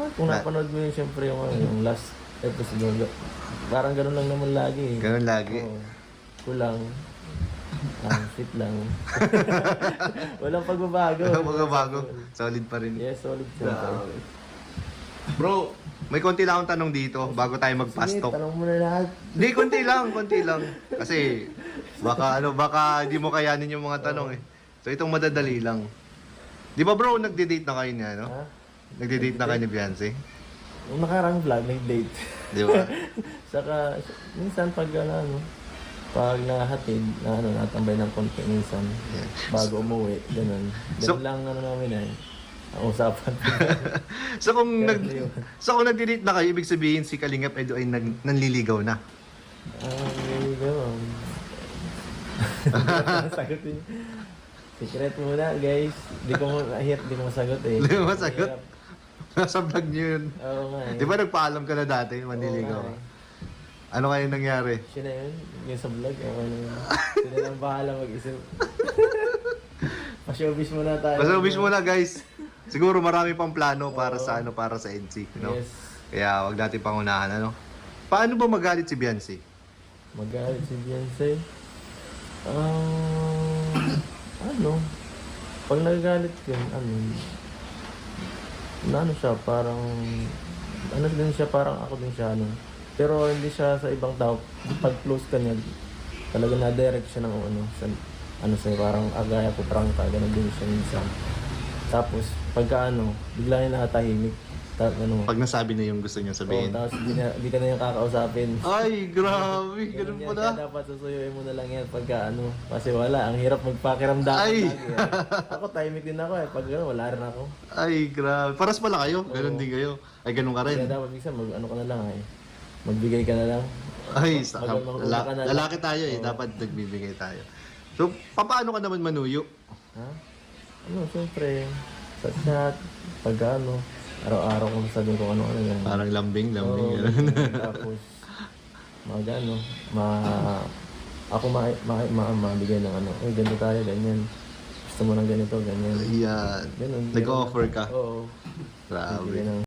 naman. Kung napanood mo yun, siyempre yung last episode. Parang ganun lang naman lagi. Ganun lagi. Oo. Kulang. Fit lang. Walang pagbabago. Walang pagbabago. Solid pa rin. Yes, solid siya. Bro, may konti lang akong tanong dito bago tayo Sige, mag-pastok. tanong mo na lahat. Hindi, konti lang. Kasi baka hindi mo kayanin yung mga tanong eh. So itong madadali lang. Di ba bro, nagde-date na kayo niya, no? Ha? Nagde-date na kayo ni Beyonce? Yung nakarang vlog, may date. Di ba? Saka, minsan pag pag nahatid, natambay ng konti minsan, Yeah. bago umuwi, ganun. So- Ganun lang namin ang usapan. So kung Kaya yun. kung nagde-date na kayo, ibig sabihin si Kalingap Edo ay nanliligaw na. Really go. Sagutin. Secret muna, guys. Di ko masagot eh. Di mo masagot? Hirap. Nasa vlog niyo yun. Oo nga eh. Di ba nagpaalam ka na dati, manliligaw Oo ka? nga eh. Ano kayo nangyari? Siya na yun, yung sa vlog. Okay na yun. Sila lang bahala mag-isip. Pa-showbiz muna tayo. Pasubis mo na guys. Siguro marami pang plano para sa para sa NC, no? Yes. Kaya wag natin pangunahan, ano? Paano ba magalit si Beyonce? Magalit si Beyonce. Pag nagagalit yun, siya, parang, din siya, parang ako din siya, Pero hindi siya sa ibang tao. Pag close ka niya, talaga na-direct siya ng sa'yo, parang agaya ko, prangka, ganun din siya minsan. Tapos, pagka bigla niya nakatahimik. Pag nasabi na yung gusto niya sabihin. Tapos di ka na yung kakausapin. Ay, grabe. Ganun yan, pala. kaya dapat susuyuin mo na lang yan pagka kasi wala, ang hirap magpakiramdam. Ay! Lagi, Ako, tahimik din ako pag wala rin ako. Ay, grabe. Paras pala kayo. Ganun din kayo. Ay, ganun ka rin. Kaya dapat minsan ka na lang magbigay ka na lang. Ay, Magmanguna ka na lang. lalaki tayo eh. Dapat nagbibigay tayo. So, paano ka naman manuyo? Ha? Siyempre, sa chat, pagka araw-araw kung sabihin ko ano yan. Parang lambing. Oo, Ganun. tapos, ako mabigay ng ganito tayo, ganyan. Gusto mo ng ganito, ganyan. Yan. Ganun. Nag-offer ka. Oo. Grabe. Bibigyan ng